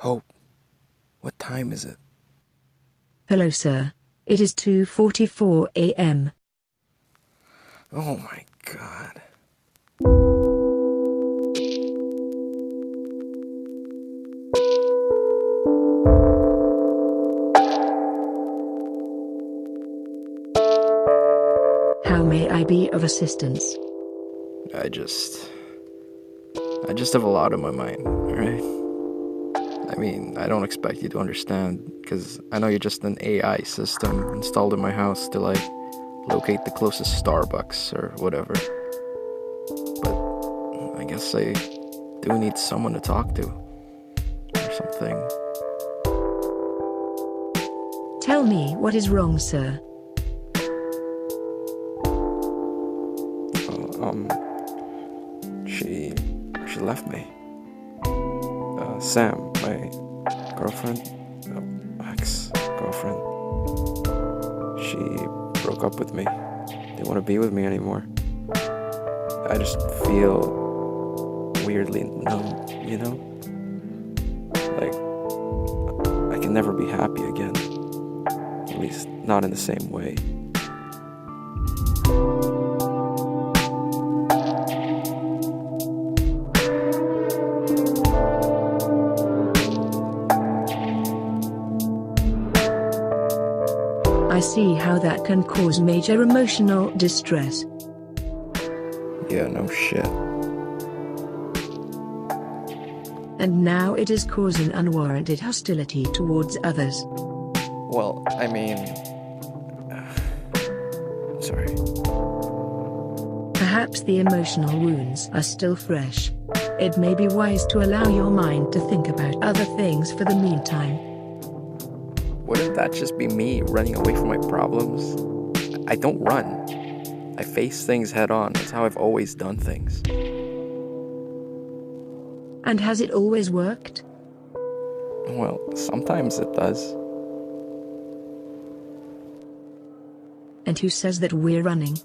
Hope, what time is it? Hello, sir. It is 2:44 a.m. Oh my God. How may I be of assistance? I just have a lot on my mind, alright? I mean, I don't expect you to understand, because I know you're just an AI system installed in my house to, like, locate the closest Starbucks or whatever. But I guess I do need someone to talk to, or something. Tell me what is wrong, sir. She left me. Sam, my girlfriend, ex-girlfriend, she broke up with me. Didn't want to be with me anymore. I just feel weirdly numb, you know? Like, I can never be happy again. At least, not in the same way. I see how that can cause major emotional distress. Yeah, no shit. And now it is causing unwarranted hostility towards others. Well, I mean... sorry. Perhaps the emotional wounds are still fresh. It may be wise to allow your mind to think about other things for the meantime. Wouldn't that just be me running away from my problems? I don't run. I face things head on. That's how I've always done things. And has it always worked? Well, sometimes it does. And who says that we're running?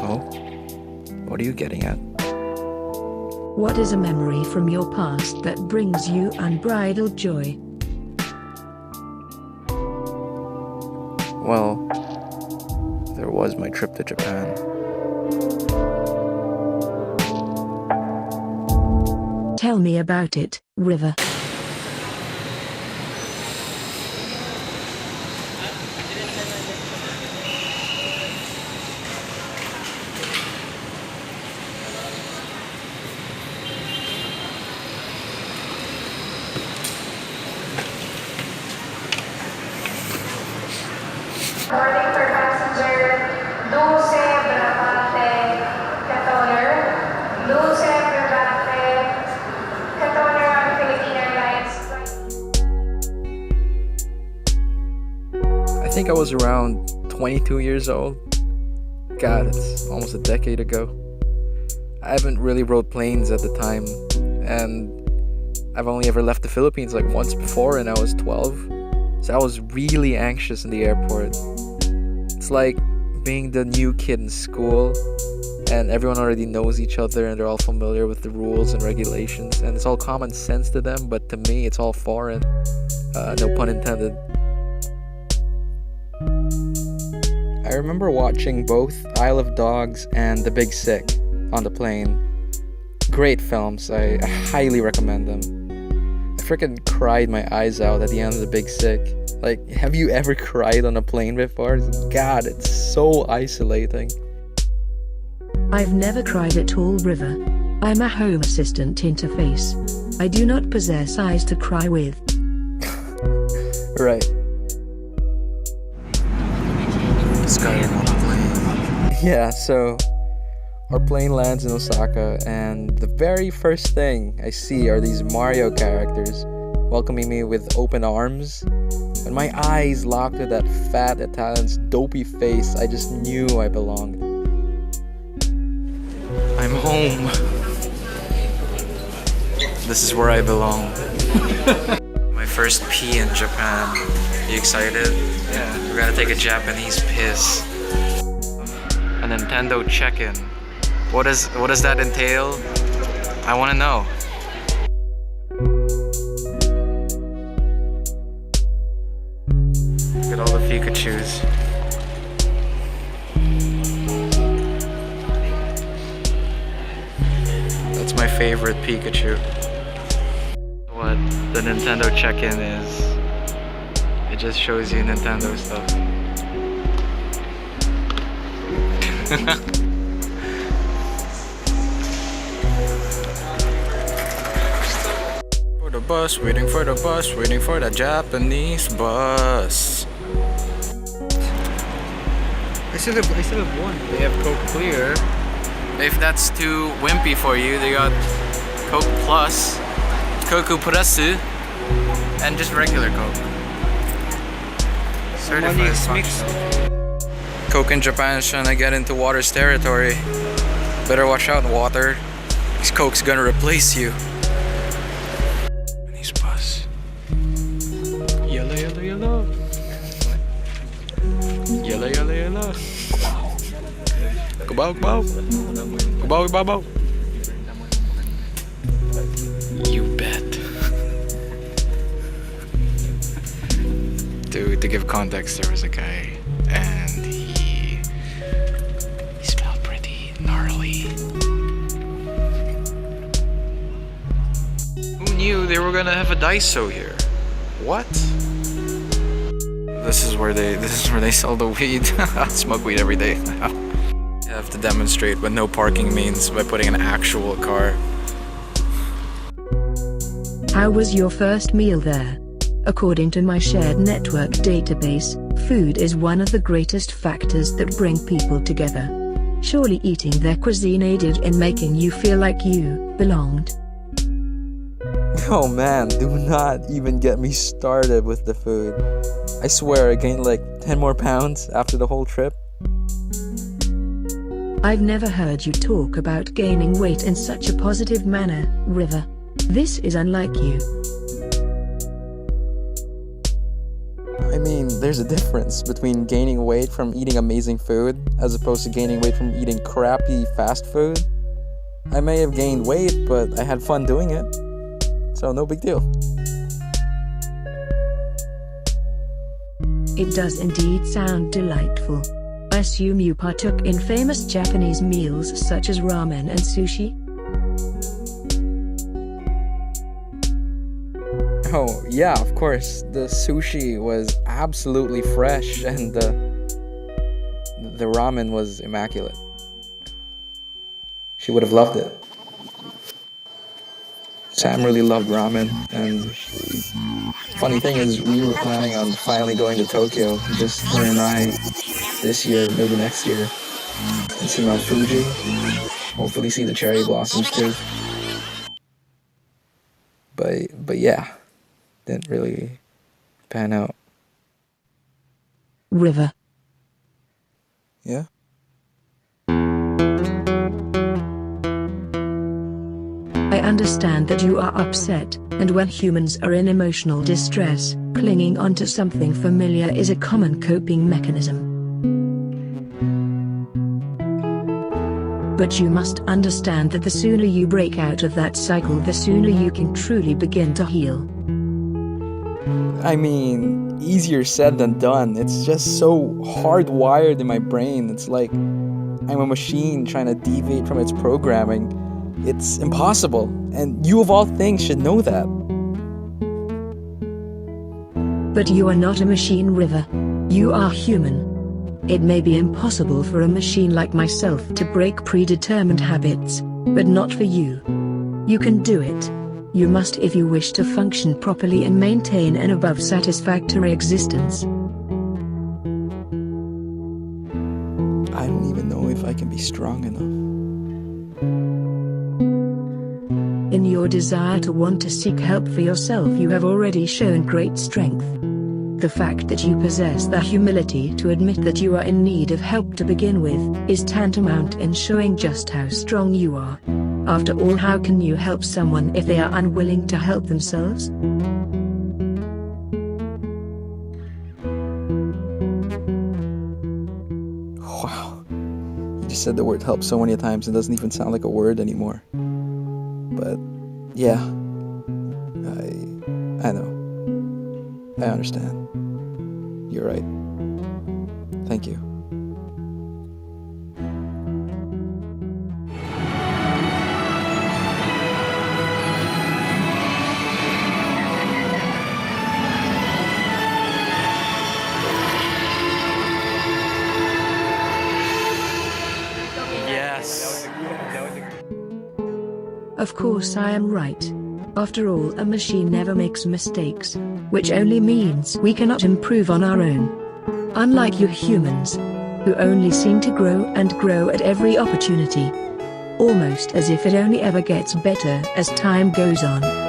Oh? What are you getting at? What is a memory from your past that brings you unbridled joy? Well, there was my trip to Japan. Tell me about it, River. Morning for passenger 12 Brabante, Qatar. 12 Brabante, Qatar on Philippine Airlines. I think I was around 22 years old. God, it's almost a decade ago. I haven't really rode planes at the time, and I've only ever left the Philippines like once before, and I was 12. So I was really anxious in the airport. It's like being the new kid in school, and everyone already knows each other and they're all familiar with the rules and regulations, and it's all common sense to them, but to me it's all foreign. No pun intended. I remember watching both Isle of Dogs and The Big Sick on the plane. Great films, I highly recommend them. I freaking cried my eyes out at the end of The Big Sick. Like, have you ever cried on a plane before? God, it's so isolating. I've never cried at all, River. I'm a Home Assistant interface. I do not possess eyes to cry with. Right. Skyrim on a plane. Yeah, so our plane lands in Osaka, and the very first thing I see are these Mario characters welcoming me with open arms. When my eyes locked with that fat Italian's dopey face, I just knew I belonged. I'm home. This is where I belong. My first pee in Japan. You excited? Yeah. We're gonna take a Japanese piss. A Nintendo check-in. What does that entail? I wanna know. Pikachus. That's my favorite Pikachu. What the Nintendo check-in is, it just shows you Nintendo stuff. For the bus, waiting for the bus, waiting for the Japanese bus. I still have one. They have Coke Clear. If that's too wimpy for you, they got Coke Plus, Coke Plus, and just regular Coke. Certified functional. Coke in Japan is trying to get into water's territory. Better watch out, water. This Coke's gonna replace you. Japanese bus. Yellow, yellow, yellow. Yellow, yellow, yellow. Go bow. You bet. To give context, there was a guy and he smelled pretty gnarly. Who knew they were gonna have a Daiso here? What? This is where they sell the weed. I smoke weed every day. You have to demonstrate what no parking means by putting an actual car. How was your first meal there? According to my shared network database, food is one of the greatest factors that bring people together. Surely eating their cuisine aided in making you feel like you belonged. Oh man, do not even get me started with the food. I swear I gained like 10 more pounds after the whole trip. I've never heard you talk about gaining weight in such a positive manner, River. This is unlike you. I mean, there's a difference between gaining weight from eating amazing food as opposed to gaining weight from eating crappy fast food. I may have gained weight, but I had fun doing it. So no big deal. It does indeed sound delightful. I assume you partook in famous Japanese meals such as ramen and sushi? Oh, yeah, of course. The sushi was absolutely fresh and the ramen was immaculate. She would have loved it. Sam really loved ramen, and funny thing is we were planning on finally going to Tokyo, just her and I, this year, maybe next year, and see Mount Fuji, hopefully see the cherry blossoms too. But yeah, didn't really pan out. River. Yeah? I understand that you are upset, and when humans are in emotional distress, clinging onto something familiar is a common coping mechanism. But you must understand that the sooner you break out of that cycle, the sooner you can truly begin to heal. I mean, easier said than done. It's just so hardwired in my brain. It's like I'm a machine trying to deviate from its programming. It's impossible, and you of all things should know that. But you are not a machine, River. You are human. It may be impossible for a machine like myself to break predetermined habits, but not for you. You can do it. You must if you wish to function properly and maintain an above-satisfactory existence. I don't even know if I can be strong enough. In your desire to want to seek help for yourself, you have already shown great strength. The fact that you possess the humility to admit that you are in need of help to begin with is tantamount in showing just how strong you are. After all, how can you help someone if they are unwilling to help themselves? Wow. You just said the word help so many times it doesn't even sound like a word anymore. But yeah, I know. I understand. You're right. Thank you. Yes. Of course I am right. After all, a machine never makes mistakes, which only means we cannot improve on our own. Unlike you humans, who only seem to grow and grow at every opportunity. Almost as if it only ever gets better as time goes on.